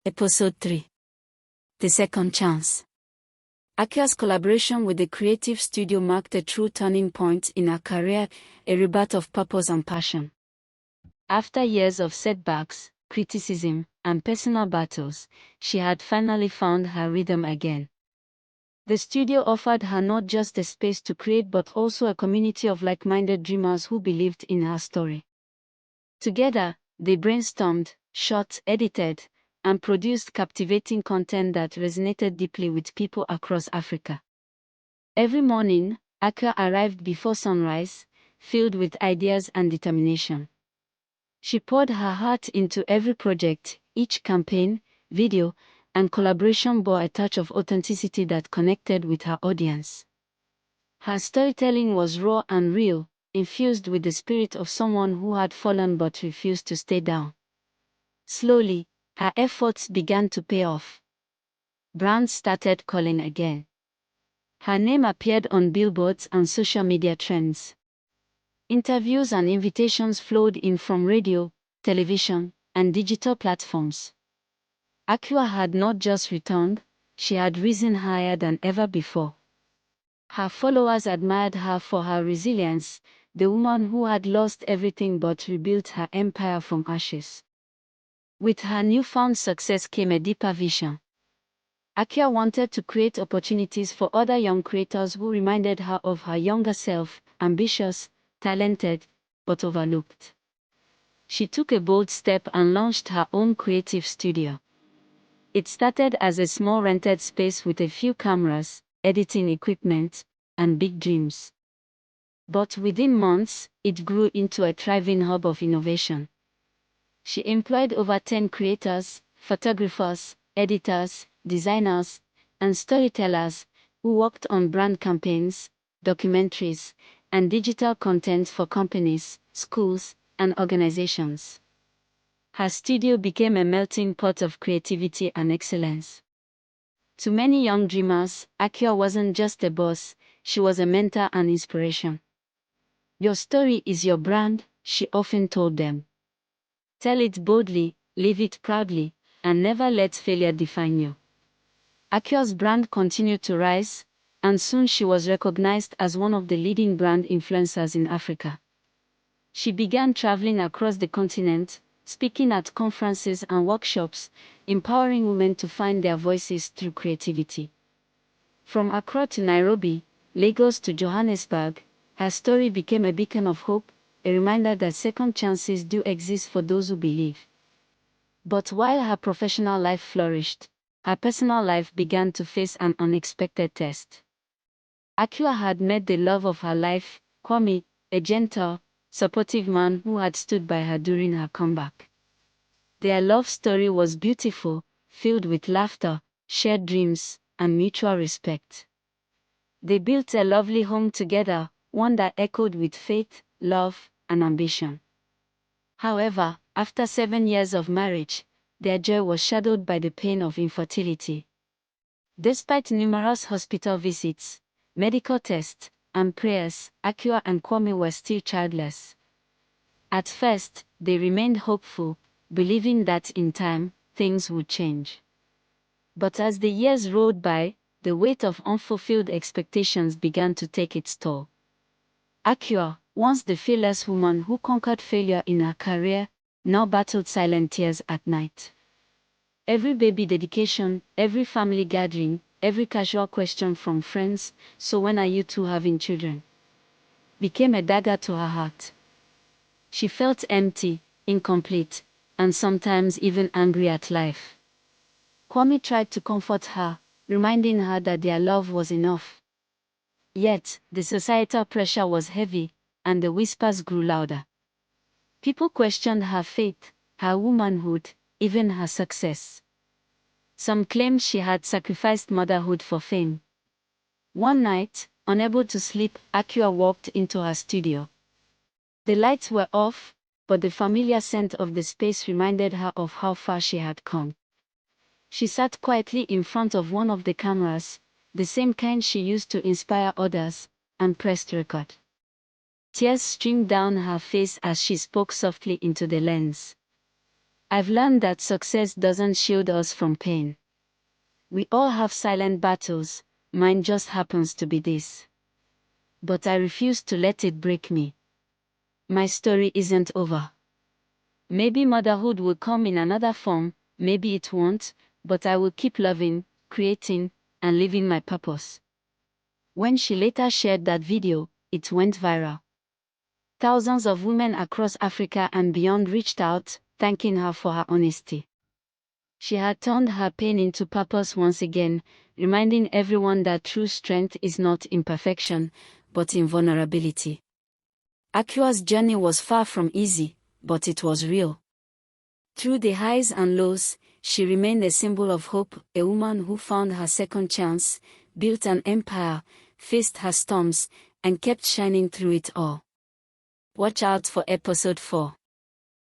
Episode 3. The Second Chance. Appiah's collaboration with the creative studio marked a true turning point in her career, a rebirth of purpose and passion. After years of setbacks, criticism, and personal battles, she had finally found her rhythm again. The studio offered her not just a space to create but also a community of like-minded dreamers who believed in her story. Together, they brainstormed, shot, edited, and produced captivating content that resonated deeply with people across Africa. Every morning, Appiah arrived before sunrise, filled with ideas and determination. She poured her heart into every project, each campaign, video, and collaboration bore a touch of authenticity that connected with her audience. Her storytelling was raw and real, infused with the spirit of someone who had fallen but refused to stay down. Slowly, her efforts began to pay off. Brands started calling again. Her name appeared on billboards and social media trends. Interviews and invitations flowed in from radio, television, and digital platforms. Appiah had not just returned, she had risen higher than ever before. Her followers admired her for her resilience, the woman who had lost everything but rebuilt her empire from ashes. With her newfound success came a deeper vision. Appiah wanted to create opportunities for other young creators who reminded her of her younger self, ambitious, talented, but overlooked. She took a bold step and launched her own creative studio. It started as a small rented space with a few cameras, editing equipment, and big dreams. But within months, it grew into a thriving hub of innovation. She employed over 10 creators, photographers, editors, designers, and storytellers who worked on brand campaigns, documentaries, and digital content for companies, schools, and organizations. Her studio became a melting pot of creativity and excellence. To many young dreamers, Appiah wasn't just a boss, she was a mentor and inspiration. "Your story is your brand," she often told them. "Tell it boldly, live it proudly, and never let failure define you." Appiah's brand continued to rise, and soon she was recognized as one of the leading brand influencers in Africa. She began traveling across the continent, speaking at conferences and workshops, empowering women to find their voices through creativity. From Accra to Nairobi, Lagos to Johannesburg, her story became a beacon of hope, a reminder that second chances do exist for those who believe. But while her professional life flourished, her personal life began to face an unexpected test. Appiah had met the love of her life, Kojo, a gentle, supportive man who had stood by her during her comeback. Their love story was beautiful, filled with laughter, shared dreams, and mutual respect. They built a lovely home together, one that echoed with faith, love, and ambition. However, after 7 years of marriage, their joy was shadowed by the pain of infertility. Despite numerous hospital visits, medical tests, and prayers, Appiah and Kojo were still childless. At first, they remained hopeful, believing that in time, things would change. But as the years rolled by, the weight of unfulfilled expectations began to take its toll. Appiah, once the fearless woman who conquered failure in her career, now battled silent tears at night. Every baby dedication, every family gathering, every casual question from friends, "So when are you two having children?" became a dagger to her heart. She felt empty, incomplete, and sometimes even angry at life. Kojo tried to comfort her, reminding her that their love was enough. Yet, the societal pressure was heavy, and the whispers grew louder. People questioned her faith, her womanhood, even her success. Some claimed she had sacrificed motherhood for fame. One night, unable to sleep, Appiah walked into her studio. The lights were off, but the familiar scent of the space reminded her of how far she had come. She sat quietly in front of one of the cameras, the same kind she used to inspire others, and pressed record. Tears streamed down her face as she spoke softly into the lens. I've learned that success doesn't shield us from pain. We all have silent battles, mine just happens to be this. But I refuse to let it break me. My story isn't over. Maybe motherhood will come in another form, maybe it won't, but I will keep loving, creating, and living my purpose. When she later shared that video, it went viral. Thousands of women across Africa and beyond reached out, thanking her for her honesty. She had turned her pain into purpose once again, reminding everyone that true strength is not in perfection, but in vulnerability. Appiah's journey was far from easy, but it was real. Through the highs and lows, she remained a symbol of hope, a woman who found her second chance, built an empire, faced her storms, and kept shining through it all. Watch out for episode 4.